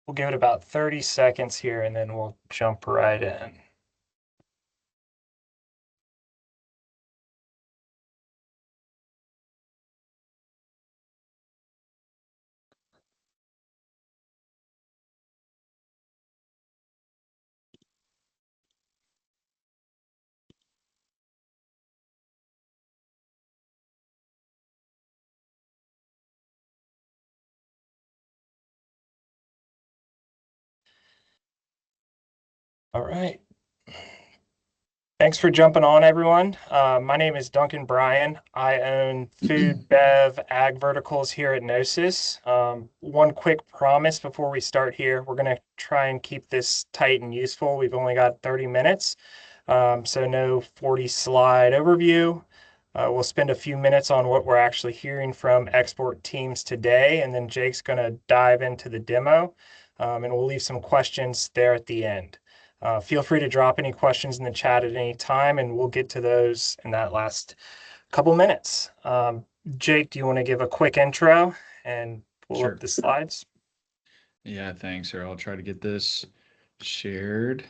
We'll give it about 30 seconds here and then we'll jump right in. All right. Thanks for jumping on, everyone. My name is Duncan Bryan. I own food, bev, ag verticals here at Gnosis. One quick promise before we start here. We're going to try and keep this tight and useful. We've only got 30 minutes, so no 40 slide overview. We'll spend a few minutes on what we're actually hearing from export teams today, and then Jake's going to dive into the demo, and we'll leave some questions there at the end. Feel free to drop any questions in the chat at any time, and we'll get to those in that last couple minutes. Jake, do you want to give a quick intro and pull Sure. up the slides? Yeah, thanks, sir. I'll try to get this shared.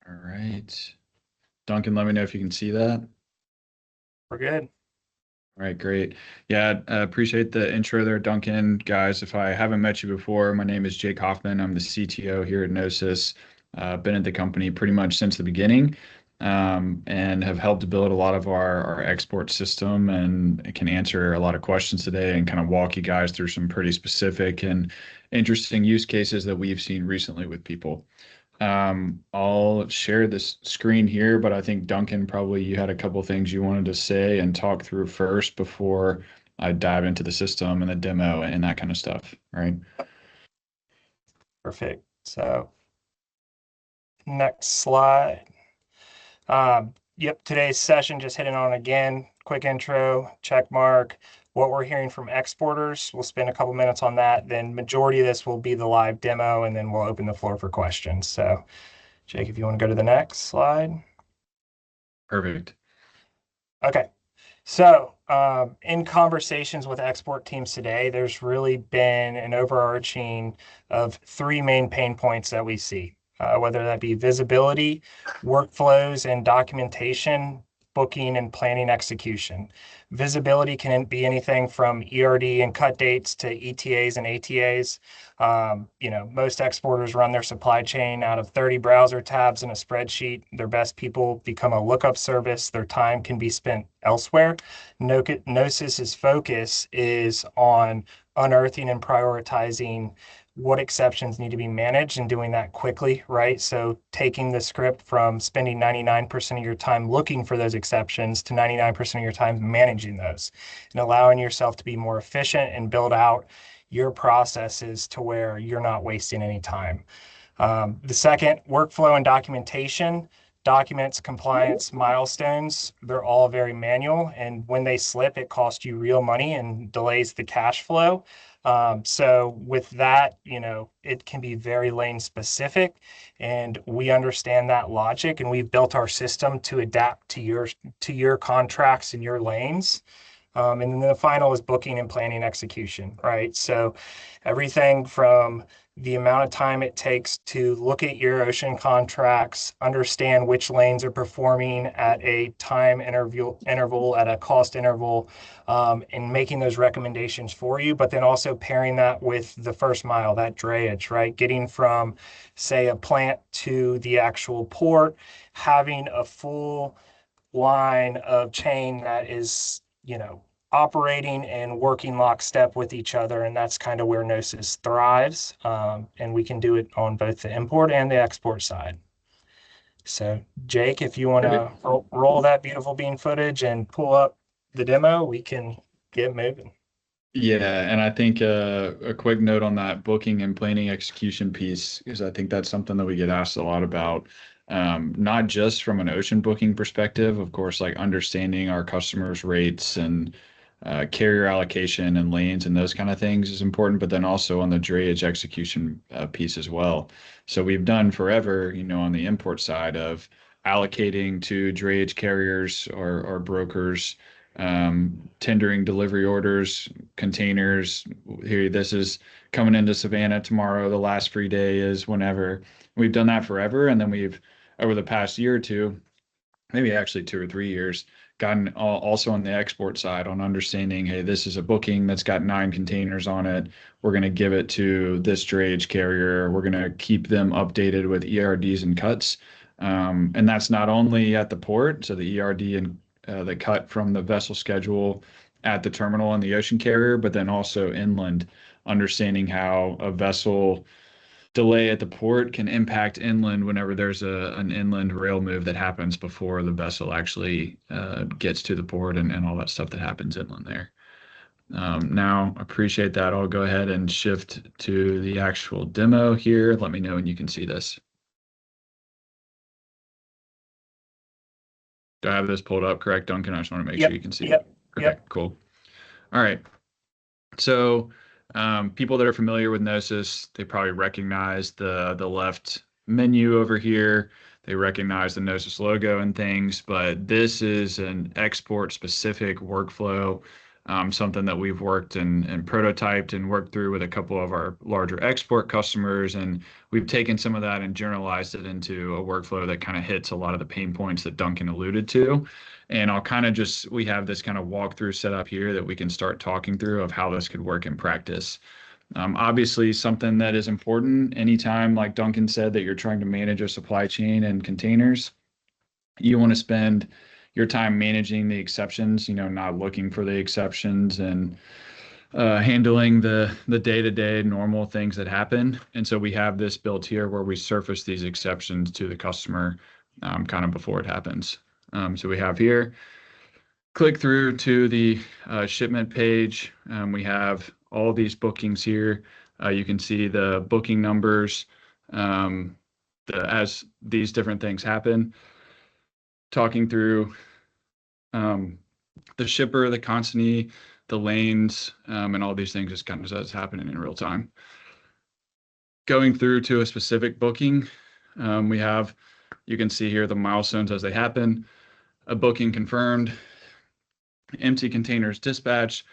All right. Duncan, let me know if you can see that. We're good. All right, great. Yeah, appreciate the intro there, Duncan. Guys, if I haven't met you before, my name is Jake Hoffman. I'm the CTO here at Gnosis. Been at the company pretty much since the beginning, and have helped build a lot of our export system and can answer a lot of questions today and kind of walk you guys through some pretty specific and interesting use cases that we've seen recently with people. I'll share this screen here, but I think Duncan, probably you had a couple things you wanted to say and talk through first before I dive into the system and the demo and that kind of stuff, right? Perfect. So next slide. Yep, today's session, just hitting on again, quick intro, check mark, what we're hearing from exporters. We'll spend a couple minutes on that. Then majority of this will be the live demo, and then we'll open the floor for questions. So Jake, if you want to go to the next slide. Perfect. Okay. So in conversations with export teams today, there's really been an overarching of three main pain points that we see, whether that be visibility, workflows and documentation, booking and planning execution. Visibility can be anything from ERD and cut dates to ETAs and ATAs. Most exporters run their supply chain out of 30 browser tabs in a spreadsheet. Their best people become a lookup service. Their time can be spent elsewhere. Gnosis's focus is on unearthing and prioritizing what exceptions need to be managed and doing that quickly, right? So taking the script from spending 99% of your time looking for those exceptions to 99% of your time managing those and allowing yourself to be more efficient and build out your processes to where you're not wasting any time. The second, workflow and documentation. Documents, compliance, milestones, they're all very manual. And when they slip, it costs you real money and delays the cash flow. So with that, it can be very lane specific, and we understand that logic, and we've built our system to adapt to your contracts and your lanes. And then the final is booking and planning execution, right? So everything from the amount of time it takes to look at your ocean contracts, understand which lanes are performing at a time interval, at a cost interval, and making those recommendations for you, but then also pairing that with the first mile, that drayage, right? Getting from, say, a plant to the actual port, having a full line of chain that is, operating and working lockstep with each other. And that's kind of where Gnosis thrives. And we can do it on both the import and the export side. So Jake, if you want to roll that beautiful bean footage and pull up the demo, we can get moving. Yeah, and I think a quick note on that booking and planning execution piece, because I think that's something that we get asked a lot about, not just from an ocean booking perspective, of course, like understanding our customers' rates and carrier allocation and lanes and those kind of things is important, but then also on the drayage execution piece as well. So we've done forever, on the import side of allocating to drayage carriers or brokers tendering delivery orders, containers. Here, this is coming into Savannah tomorrow. The last free day is whenever. We've done that forever. And then we've, over the past year or two, maybe actually 2 or 3 years, gotten also on the export side on understanding, hey, this is a booking that's got 9 containers on it. We're going to give it to this drayage carrier. We're going to keep them updated with ERDs and cuts. And that's not only at the port, so the ERD and the cut from the vessel schedule at the terminal and the ocean carrier, but then also inland, understanding how a vessel delay at the port can impact inland whenever there's an inland rail move that happens before the vessel actually gets to the port and all that stuff that happens inland there. Now, appreciate that. I'll go ahead and shift to the actual demo here. Let me know when you can see this. Do I have this pulled up correct, Duncan? I just want to make sure you can see it. Okay, cool. All right. So people that are familiar with Gnosis, they probably recognize the left menu over here. They recognize the Gnosis logo and things, but this is an export specific workflow, something that we've worked and prototyped and worked through with a couple of our larger export customers. And we've taken some of that and generalized it into a workflow that kind of hits a lot of the pain points that Duncan alluded to. And I'll kind of just, we have this kind of walkthrough set up here that we can start talking through of how this could work in practice. Obviously, something that is important anytime, like Duncan said, that you're trying to manage a supply chain and containers, you want to spend your time managing the exceptions, not looking for the exceptions and handling the day-to-day normal things that happen. And so we have this built here where we surface these exceptions to the customer kind of before it happens. So we have here, click through to the shipment page. We have all these bookings here. You can see the booking numbers as these different things happen. Talking through the shipper, the consignee, the lanes, and all these things just kind of as happening in real time. Going through to a specific booking, we have, you can see here the milestones as they happen. A booking confirmed, empty containers dispatched,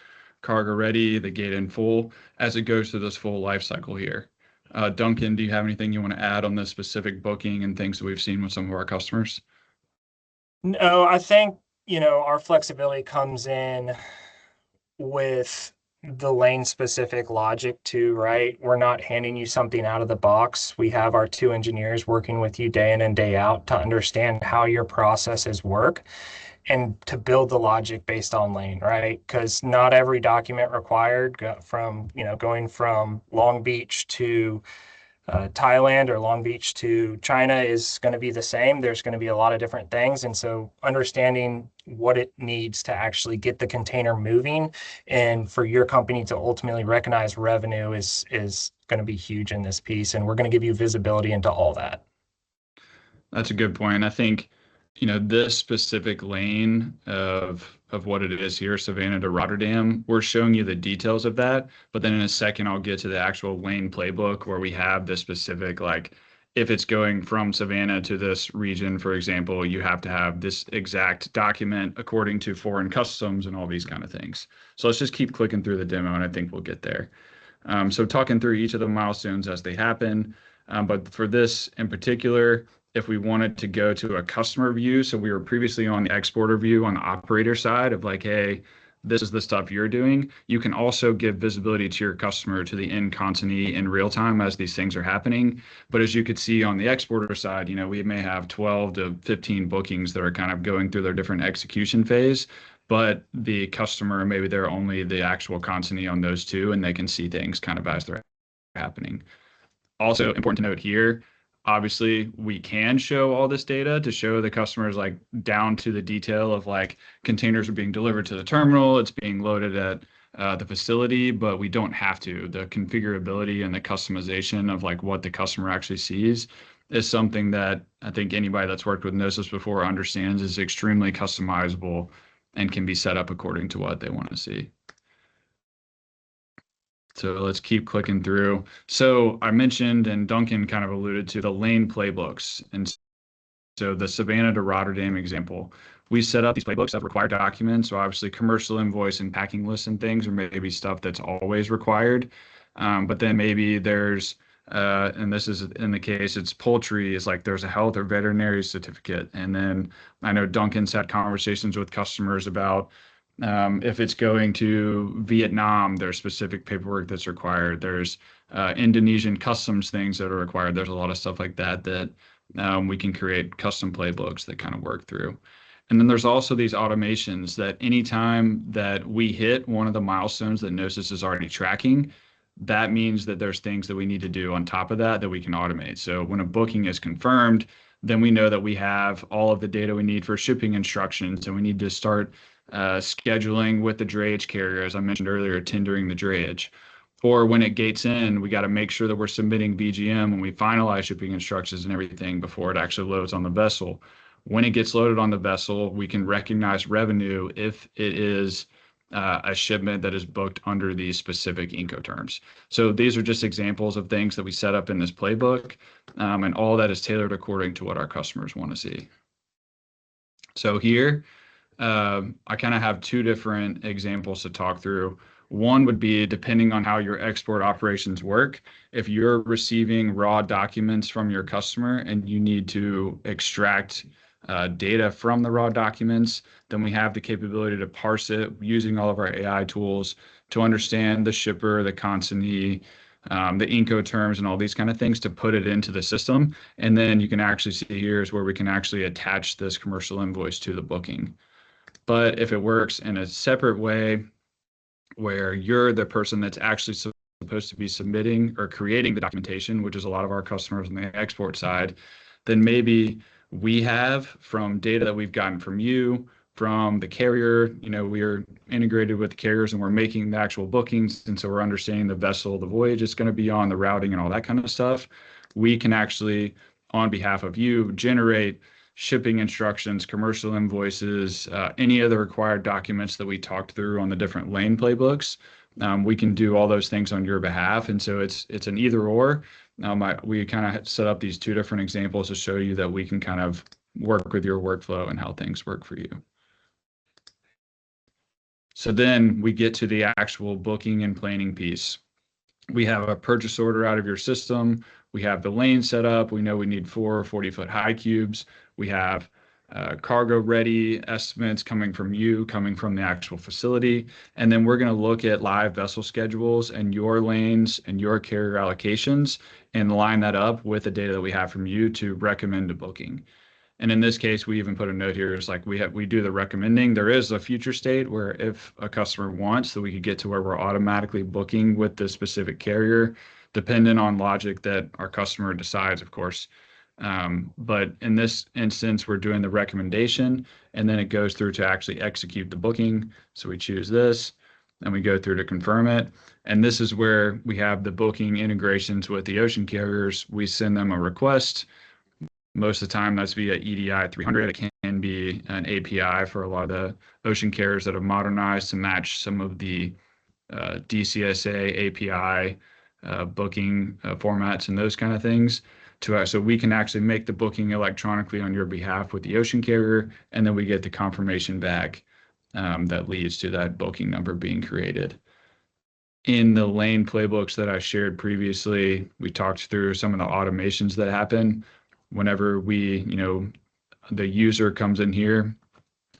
cargo ready, the gate in full, as it goes through this full life cycle here. Duncan, do you have anything you want to add on this specific booking and things that we've seen with some of our customers? No, I think, our flexibility comes in with the lane specific logic too, right? We're not handing you something out of the box. We have our 2 engineers working with you day in and day out to understand how your processes work and to build the logic based on lane, right? Because not every document required from, going from Long Beach to Thailand or Long Beach to China is going to be the same. There's going to be a lot of different things. And so understanding what it needs to actually get the container moving and for your company to ultimately recognize revenue is going to be huge in this piece. And we're going to give you visibility into all that. That's a good point. I think, this specific lane of what it is here, Savannah to Rotterdam, we're showing you the details of that. But then in a second, I'll get to the actual lane playbook where we have the specific, like, if it's going from Savannah to this region, for example, you have to have this exact document according to foreign customs and all these kind of things. So let's just keep clicking through the demo and I think we'll get there. So talking through each of the milestones as they happen. But for this in particular, if we wanted to go to a customer view, so we were previously on the exporter view on the operator side of like, hey, this is the stuff you're doing. You can also give visibility to your customer to the end consignee in real time as these things are happening. But as you could see on the exporter side, we may have 12 to 15 bookings that are kind of going through their different execution phase. But the customer, maybe they're only the actual consignee on those two, and they can see things kind of as they're happening. Also important to note here, obviously we can show all this data to show the customers like down to the detail of like containers are being delivered to the terminal, it's being loaded at the facility, but we don't have to. The configurability and the customization of like what the customer actually sees is something that I think anybody that's worked with Gnosis before understands is extremely customizable and can be set up according to what they want to see. So let's keep clicking through. So I mentioned, and Duncan kind of alluded to, the lane playbooks. And So the Savannah to Rotterdam example, we set up these playbooks of required documents. So obviously commercial invoice and packing lists and things, or maybe stuff that's always required. But then maybe there's, and this is in the case, it's poultry is like there's a health or veterinary certificate. And then I know Duncan's had conversations with customers about if it's going to Vietnam, there's specific paperwork that's required. There's Indonesian customs things that are required. There's a lot of stuff like that that we can create custom playbooks that kind of work through. And then there's also these automations that anytime that we hit one of the milestones that Gnosis is already tracking, that means that there's things that we need to do on top of that that we can automate. So when a booking is confirmed, then we know that we have all of the data we need for shipping instructions, and we need to start scheduling with the drayage carrier, as I mentioned earlier, tendering the drayage. Or when it gates in, we got to make sure that we're submitting BGM when we finalize shipping instructions and everything before it actually loads on the vessel. When it gets loaded on the vessel, we can recognize revenue if it is a shipment that is booked under these specific Incoterms. So these are just examples of things that we set up in this playbook, and all that is tailored according to what our customers want to see. So here, I kind of have two different examples to talk through. One would be depending on how your export operations work. If you're receiving raw documents from your customer and you need to extract data from the raw documents, then we have the capability to parse it using all of our AI tools to understand the shipper, the consignee, the Incoterms, and all these kind of things to put it into the system. And then you can actually see here is where we can actually attach this commercial invoice to the booking. But if it works in a separate way where you're the person that's actually supposed to be submitting or creating the documentation, which is a lot of our customers on the export side, then maybe we have from data that we've gotten from you, from the carrier, we're integrated with the carriers and we're making the actual bookings. And so we're understanding the vessel, the voyage it's going to be on, the routing and all that kind of stuff. We can actually, on behalf of you, generate shipping instructions, commercial invoices, any other required documents that we talked through on the different lane playbooks. We can do all those things on your behalf. And so it's an either or. We kind of set up these two different examples to show you that we can kind of work with your workflow and how things work for you. So then we get to the actual booking and planning piece. We have a purchase order out of your system. We have the lane set up. We know we need 4 40-foot high cubes. We have cargo ready estimates coming from you, coming from the actual facility. And then we're going to look at live vessel schedules and your lanes and your carrier allocations and line that up with the data that we have from you to recommend a booking. And in this case, we even put a note here. It's like we do the recommending. There is a future state where if a customer wants that we could get to where we're automatically booking with the specific carrier, dependent on logic that our customer decides, of course. But in this instance, we're doing the recommendation and then it goes through to actually execute the booking. So we choose this and we go through to confirm it. And this is where we have the booking integrations with the ocean carriers. We send them a request. Most of the time that's via EDI 300. It can be an API for a lot of the ocean carriers that have modernized to match some of the DCSA API booking formats and those kind of things. So we can actually make the booking electronically on your behalf with the ocean carrier, and then we get the confirmation back that leads to that booking number being created. In the lane playbooks that I shared previously, we talked through some of the automations that happen whenever the user comes in here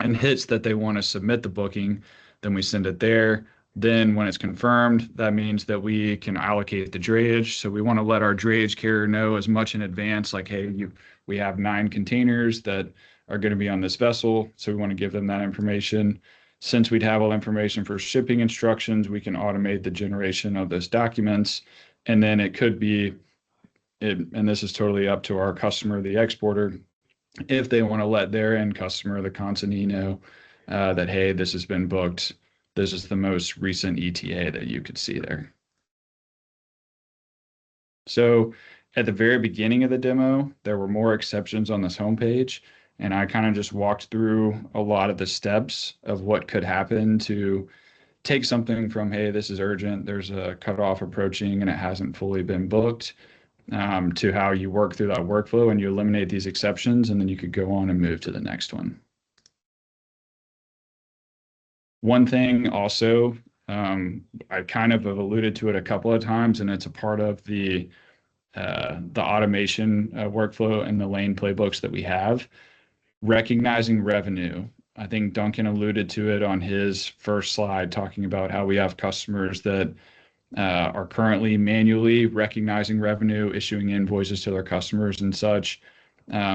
and hits that they want to submit the booking, then we send it there. Then when it's confirmed, that means that we can allocate the drayage. So we want to let our drayage carrier know as much in advance, like, hey, we have 9 containers that are going to be on this vessel. So we want to give them that information. Since we'd have all information for shipping instructions, we can automate the generation of those documents. And then it could be, and this is totally up to our customer, the exporter, if they want to let their end customer, the consignee, know that, hey, this has been booked. This is the most recent ETA that you could see there. So at the very beginning of the demo, there were more exceptions on this homepage, and I kind of just walked through a lot of the steps of what could happen to take something from, hey, this is urgent, there's a cutoff approaching and it hasn't fully been booked, to how you work through that workflow and you eliminate these exceptions, and then you could go on and move to the next one. One thing also, I kind of have alluded to it a couple of times, and it's a part of the automation workflow and the lane playbooks that we have. Recognizing revenue. I think Duncan alluded to it on his first slide, talking about how we have customers that are currently manually recognizing revenue, issuing invoices to their customers and such,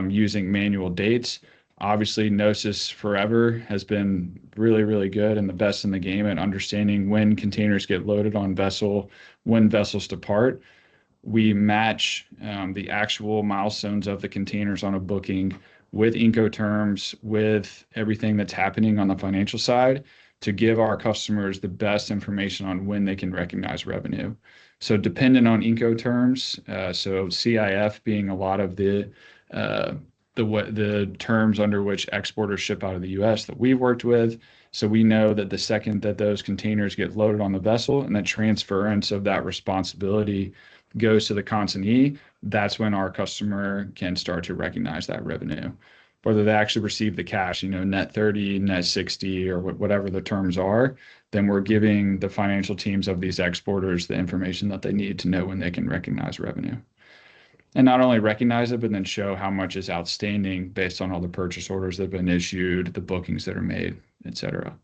using manual dates. Obviously, Gnosis Forever has been really, really good and the best in the game at understanding when containers get loaded on vessel, when vessels depart. We match the actual milestones of the containers on a booking with Incoterms, with everything that's happening on the financial side to give our customers the best information on when they can recognize revenue. So dependent on Incoterms, so CIF being a lot of the terms under which exporters ship out of the U.S. that we've worked with. So we know that the second that those containers get loaded on the vessel and that transference of that responsibility goes to the consignee, that's when our customer can start to recognize that revenue. Whether they actually receive the cash, net 30, net 60, or whatever the terms are, then we're giving the financial teams of these exporters the information that they need to know when they can recognize revenue. And not only recognize it, but then show how much is outstanding based on all the purchase orders that have been issued, the bookings that are made, et cetera.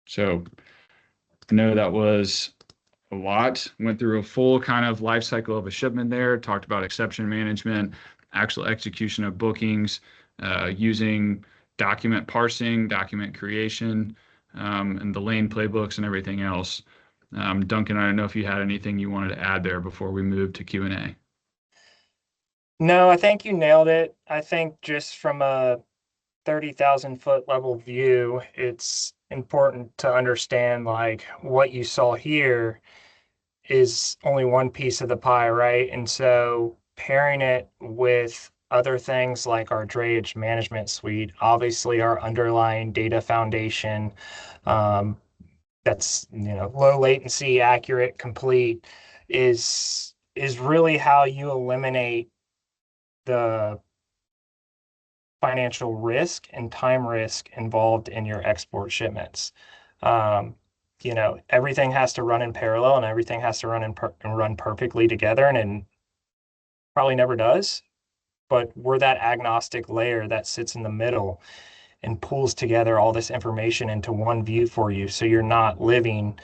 So I know that was a lot. Went through a full kind of life cycle of a shipment there, talked about exception management, actual execution of bookings, using document parsing, document creation, and the lane playbooks and everything else. Duncan, I don't know if you had anything you wanted to add there before we move to Q&A. No, I think you nailed it. I think just from a 30,000-foot level view, it's important to understand like what you saw here is only one piece of the pie, right? And so pairing it with other things like our drayage management suite, obviously our underlying data foundation, that's low latency, accurate, complete, is really how you eliminate the financial risk and time risk involved in your export shipments. Everything has to run in parallel and everything has to run and run perfectly together, and it probably never does. But we're that agnostic layer that sits in the middle and pulls together all this information into one view for you, so you're not living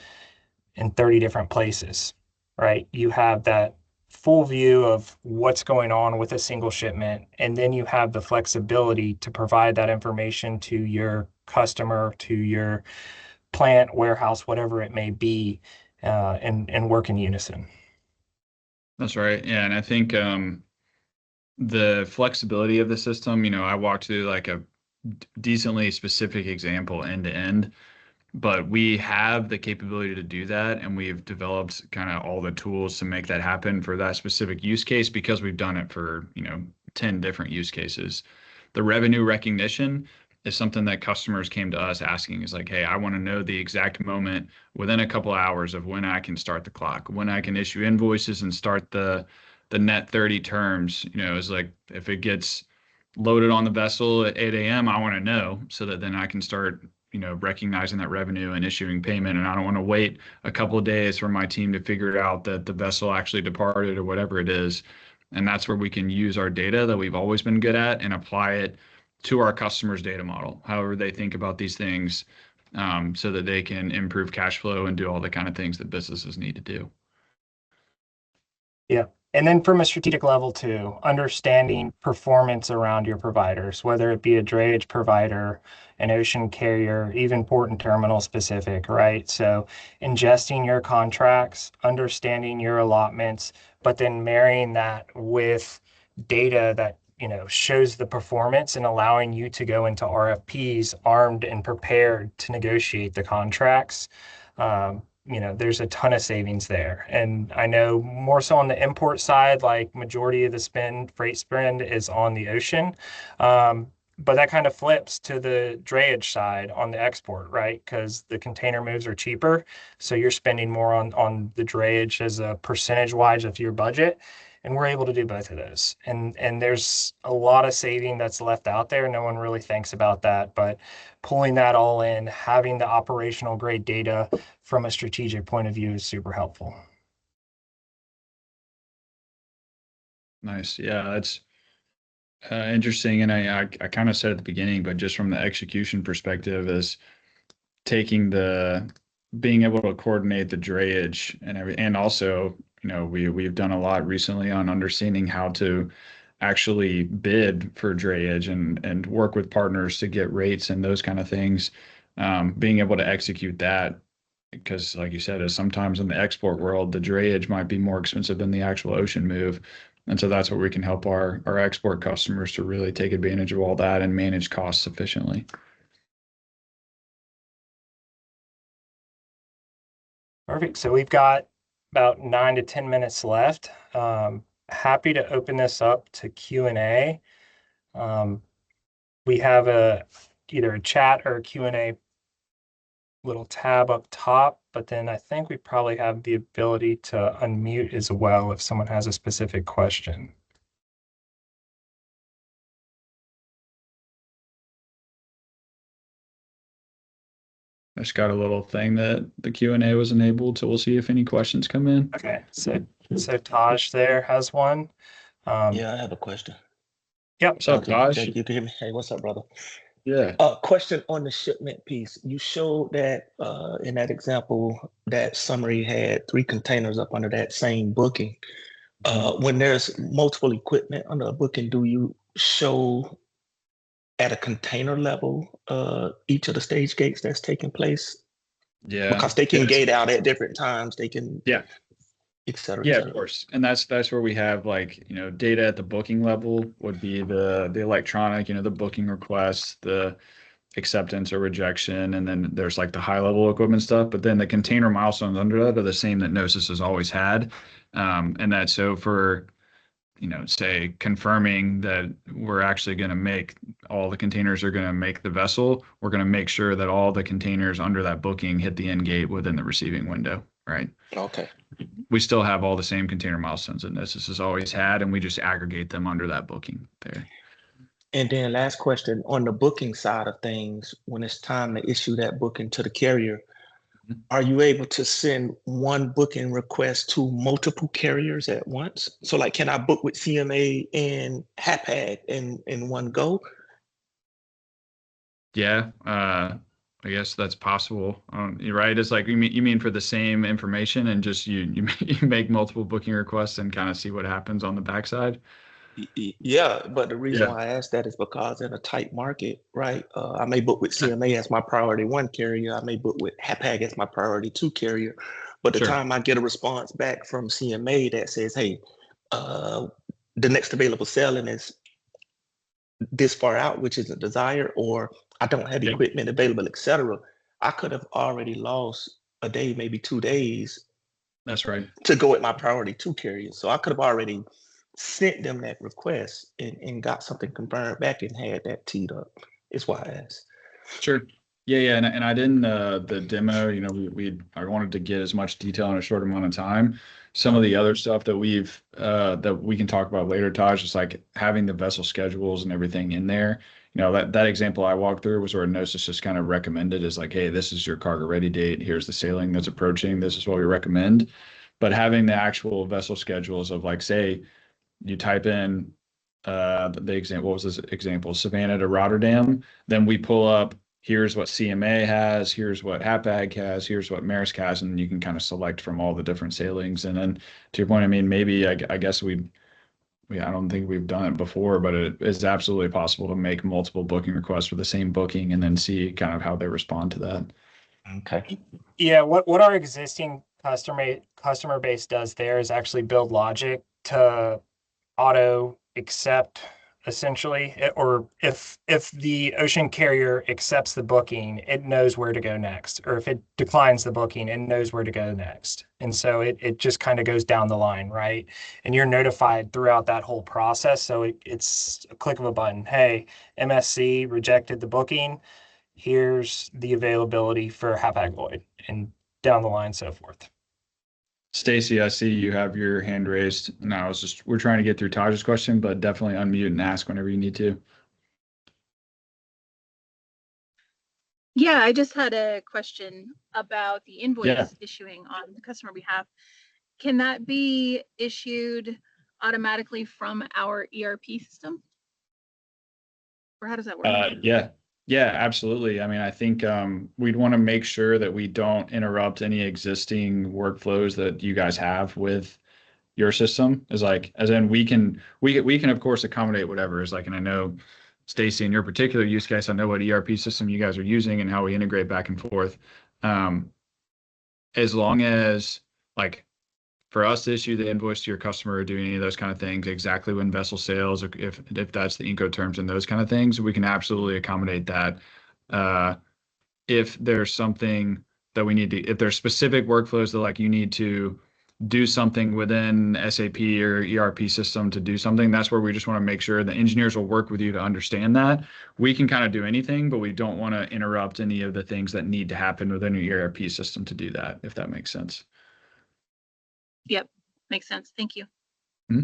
in 30 different places, right? You have that full view of what's going on with a single shipment, and then you have the flexibility to provide that information to your customer, to your plant, warehouse, whatever it may be, and work in unison. That's right. Yeah, and I think the flexibility of the system, I walked through like a decently specific example end to end, but we have the capability to do that, and we've developed kind of all the tools to make that happen for that specific use case because we've done it for 10 different use cases. The revenue recognition is something that customers came to us asking, is like, hey, I want to know the exact moment within a couple of hours of when I can start the clock, when I can issue invoices and start the net 30 terms. Is like, if it gets loaded on the vessel at 8 a.m., I want to know so that then I can start recognizing that revenue and issuing payment. And I don't want to wait a couple of days for my team to figure out that the vessel actually departed or whatever it is. And that's where we can use our data that we've always been good at and apply it to our customers' data model, however they think about these things, so that they can improve cash flow and do all the kind of things that businesses need to do. Yeah. And then from a strategic level too, understanding performance around your providers, whether it be a drayage provider, an ocean carrier, even port and terminal specific, right? So ingesting your contracts, understanding your allotments, but then marrying that with data that shows the performance and allowing you to go into RFPs armed and prepared to negotiate the contracts. There's a ton of savings there. And I know more so on the import side, like majority of the freight spend is on the ocean. But that kind of flips to the drayage side on the export, right? Because the container moves are cheaper. So you're spending more on the drayage as a percentage wise of your budget. And we're able to do both of those. And there's a lot of saving that's left out there. No one really thinks about that. But pulling that all in, having the operational grade data from a strategic point of view is super helpful. Nice. Yeah, that's interesting. And I kind of said at the beginning, but just from the execution perspective, is taking the being able to coordinate the drayage and and also, we've done a lot recently on understanding how to actually bid for drayage and work with partners to get rates and those kind of things. Being able to execute that, because like you said, is sometimes in the export world, the drayage might be more expensive than the actual ocean move. And so that's where we can help our export customers to really take advantage of all that and manage costs efficiently. Perfect. So we've got about 9 to 10 minutes left. Happy to open this up to Q&A. We have either a chat or a Q&A little tab up top, but then I think we probably have the ability to unmute as well if someone has a specific question. I just got a little thing that the Q&A was enabled, so we'll see if any questions come in. Okay, so Taj there has one. Yeah, I have a question. Yep. What's up, Duncan, Tosh? Jake, you can hear me? Hey, what's up, brother? Yeah. Question on the shipment piece. You showed that in that example, that summary had 3 containers up under that same booking. When there's multiple equipment under a booking, do you show at a container level each of the stage gates that's taking place? Yeah. Because they can gate out at different times. They can, Yeah. et cetera, et Yeah, cetera. of course. And that's where we have, like, data at the booking level would be the electronic, the booking request, the acceptance or rejection, and then there's like the high level equipment stuff. But then the container milestones under that are the same that Gnosis has always had. And that's so for, say confirming that we're actually going to make all the containers are going to make the vessel, we're going to make sure that all the containers under that booking hit the end gate within the receiving window, right? Okay. We still have all the same container milestones that Gnosis has always had, and we just aggregate them under that booking there. And then last question, on the booking side of things, when it's time to issue that booking to the carrier, are you able to send one booking request to multiple carriers at once? So like, can I book with CMA and HAPAG in one go? Yeah, I guess that's possible. You're right. It's like you mean for the same information and just you make multiple booking requests and kind of see what happens on the backside. Yeah, but the reason Yeah. why I asked that is because in a tight market, right? I may book with CMA as my priority 1 carrier. I may book with HAPAG as my priority 2 carrier. But the Sure. time I get a response back from CMA that says, hey, the next available selling is this far out, which is a desire, or I don't have equipment available, etc., I could have already lost a day, maybe 2 days. That's right. To go with my priority 2 carrier. So I could have already sent them that request and got something confirmed back and had that teed up. Is why I asked. Sure. Yeah. And I didn't, the demo, I wanted to get as much detail in a short amount of time. Some of the other stuff that that we can talk about later, Taj, is like having the vessel schedules and everything in there. That example I walked through was where Gnosis just kind of recommended is like, hey, this is your cargo ready date. Here's the sailing that's approaching. This is what we recommend. But having the actual vessel schedules of like, say, you type in the example, what was this example? Savannah to Rotterdam. Then we pull up, here's what CMA has, here's what HAPAG has, here's what Maersk has, and you can kind of select from all the different sailings. And then to your point, I mean, maybe I guess I don't think we've done it before, but it is absolutely possible to make multiple booking requests for the same booking and then see kind of how they respond to that. Okay. Yeah, what our existing customer base does there is actually build logic to auto accept essentially, or if the ocean carrier accepts the booking, it knows where to go next, or if it declines the booking, it knows where to go next. And so it just kind of goes down the line, right? And you're notified throughout that whole process. So it's a click of a button. Hey, MSC rejected the booking. Here's the availability for Hapag-Lloyd, and down the line, so forth. Stacy, I see you have your hand raised. No, we're trying to get through Taj's question, but definitely unmute and ask whenever you need to. Yeah, I just had a question about the invoice Yeah. issuing on the customer behalf. Can that be issued automatically from our ERP system? Or how does that work? Yeah, absolutely. I mean, I think we'd want to make sure that we don't interrupt any existing workflows that you guys have with your system. Is like, as in we can of course accommodate whatever is like, and I know Stacy, in your particular use case, I know what ERP system you guys are using and how we integrate back and forth. As long as like for us to issue the invoice to your customer or do any of those kind of things, exactly when vessel sales, or if that's the Incoterms and those kind of things, we can absolutely accommodate that. If there's something that we need to, if there's specific workflows that like you need to do something within SAP or ERP system to do something, that's where we just want to make sure the engineers will work with you to understand that. We can kind of do anything, but we don't want to interrupt any of the things that need to happen within your ERP system to do that, if that makes sense. Yep, makes sense. Thank you. Hmm?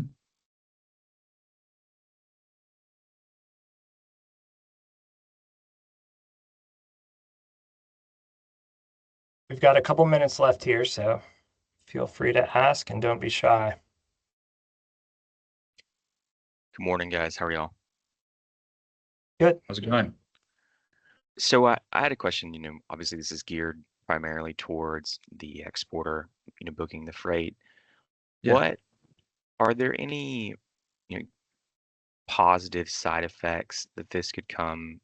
We've got a couple minutes left here, so feel free to ask and don't be shy. Good morning, guys. How are y'all? Good. How's it going? So I had a question. Obviously this is geared primarily towards the exporter, booking the freight. Yeah. What are there any, positive side effects that could come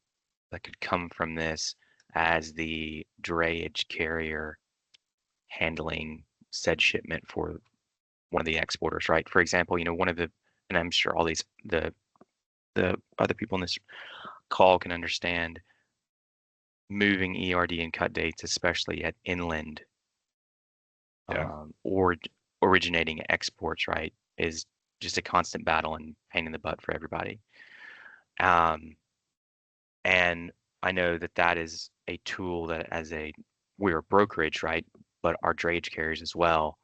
from this as the drayage carrier handling said shipment for one of the exporters, right? For example, and I'm sure all the other people in this call can understand moving ERD and cut dates, especially at inland or originating exports, right, is just a constant battle and pain in the butt for everybody. And I know that is a tool that we're a brokerage, right, but our drayage carriers as well,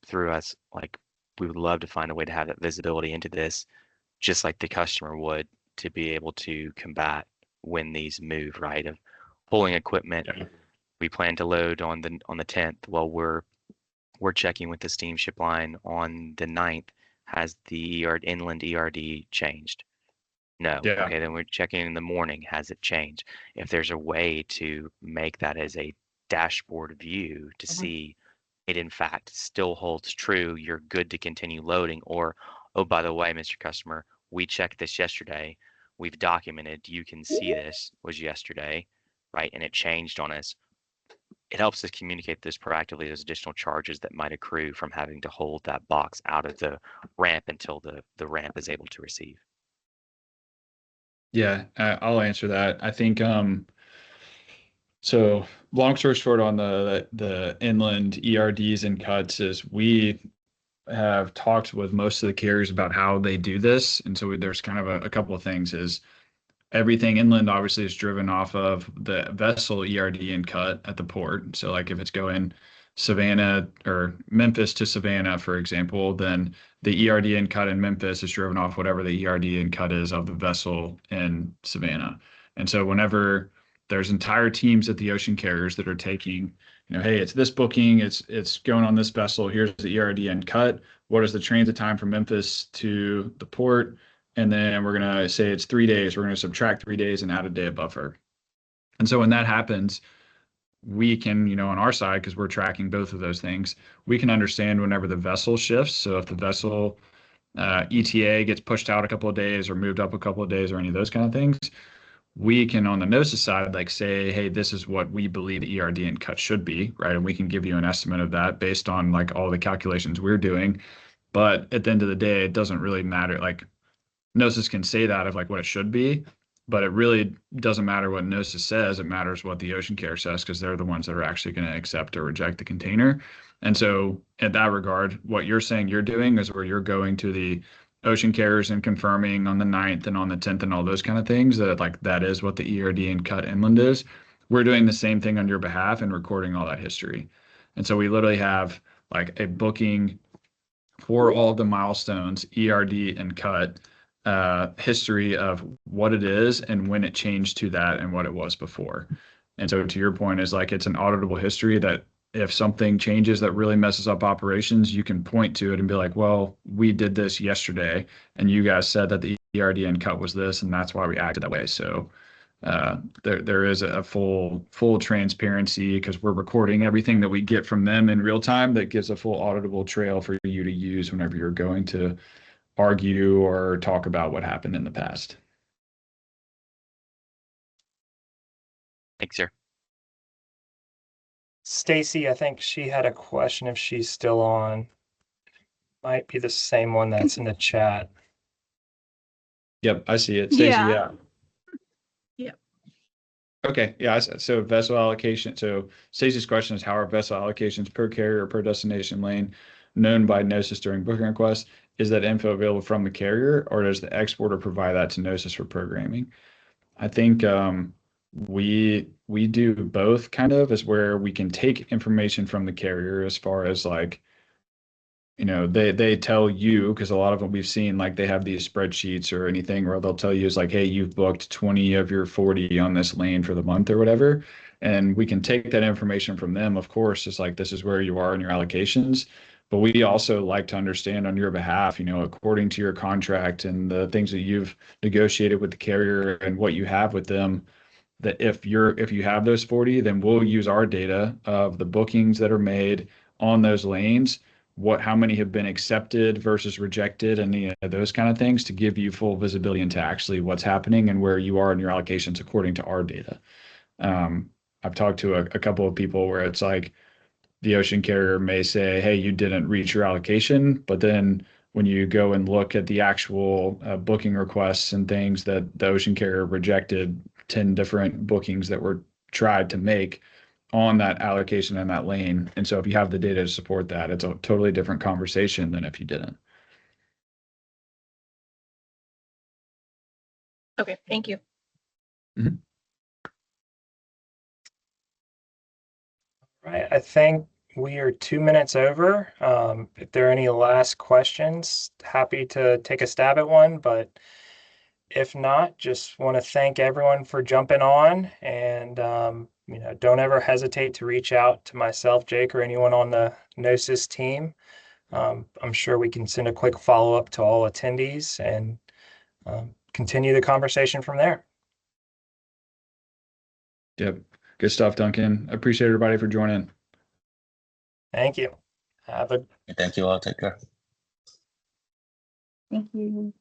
through us, like we would love to find a way to have that visibility into this, just like the customer would, to be able to combat when these move, right, of pulling equipment. Yeah. We plan to load on the 10th. Well, we're checking with the steamship line on the 9th. Has the inland ERD changed? No. Yeah. Okay, then we're checking in the morning. Has it changed? If there's a way to make that as a dashboard view to see it in fact still holds true, you're good to continue loading. Or, oh, by the way, Mr. Customer, we checked this yesterday. We've documented, you can see this was yesterday, right? And it changed on us. It helps us communicate this proactively, those additional charges that might accrue from having to hold that box out of the ramp until the ramp is able to receive. Yeah, I'll answer that. I think so long story short on the inland ERDs and cuts is we have talked with most of the carriers about how they do this. And so there's kind of a couple of things is everything inland obviously is driven off of the vessel ERD and cut at the port. So like if it's going Savannah or Memphis to Savannah, for example, then the ERD and cut in Memphis is driven off whatever the ERD and cut is of the vessel in Savannah. And so whenever there's entire teams at the ocean carriers that are taking, hey, it's this booking, it's going on this vessel, here's the ERD and cut. What is the transit time from Memphis to the port? And then we're going to say it's 3 days. We're going to subtract 3 days and add a day of buffer. And so when that happens, we can, on our side, because we're tracking both of those things, we can understand whenever the vessel shifts. So if the vessel ETA gets pushed out a couple of days or moved up a couple of days or any of those kind of things, we can, on the Gnosis side, like say, hey, this is what we believe the ERD and cut should be, right? And we can give you an estimate of that based on like all the calculations we're doing. But at the end of the day, it doesn't really matter. Like Gnosis can say that of like what it should be, but it really doesn't matter what Gnosis says. It matters what the ocean carrier says, because they're the ones that are actually going to accept or reject the container. And so in that regard, what you're saying you're doing is where you're going to the ocean carriers and confirming on the 9th and on the 10th and all those kind of things that like that is what the ERD and cut inland is. We're doing the same thing on your behalf and recording all that history. And so we literally have like a booking for all the milestones, ERD and cut, history of what it is and when it changed to that and what it was before. And so to your point is like, it's an auditable history that if something changes that really messes up operations, you can point to it and be like, well, we did this yesterday and you guys said that the ERD and cut was this, and that's why we acted that way. So there is a full transparency because we're recording everything that we get from them in real time. That gives a full auditable trail for you to use whenever you're going to argue or talk about what happened in the past. Thanks, sir. Stacy, I think she had a question if she's still on. Might be the same one that's in the chat. Yep, I see it. Stacy, yeah. Yep. Okay, yeah. So vessel allocation. So Stacy's question is, how are vessel allocations per carrier or per destination lane known by Gnosis during booking requests? Is that info available from the carrier, or does the exporter provide that to Gnosis for programming? I think we do both kind of, is where we can take information from the carrier as far as like, you know, they tell you, because a lot of them we've seen, like they have these spreadsheets or anything where they'll tell you is like, hey, you've booked 20 of your 40 on this lane for the month or whatever. And we can take that information from them. Of course, it's like, this is where you are in your allocations. But we also like to understand on your behalf, you know, according to your contract and the things that you've negotiated with the carrier and what you have with them, that if you have those 40, then we'll use our data of the bookings that are made on those lanes, how many have been accepted versus rejected, and those kind of things to give you full visibility into actually what's happening and where you are in your allocations according to our data. I've talked to a couple of people where it's like the ocean carrier may say, hey, you didn't reach your allocation, but then when you go and look at the actual booking requests and things, that the ocean carrier rejected 10 different bookings that were tried to make on that allocation in that lane. And so if you have the data to support that, it's a totally different conversation than if you didn't. Okay, thank you. Mhm. Right, I think we are 2 minutes over. If there are any last questions, happy to take a stab at one, but if not, just want to thank everyone for jumping on, and you know, don't ever hesitate to reach out to myself, Jake, or anyone on the Gnosis team. I'm sure we can send a quick follow-up to all attendees and continue the conversation from there. Yep. Good stuff, Duncan. I appreciate everybody for joining. Thank you. Have a Thank you all. Take care. Thank you.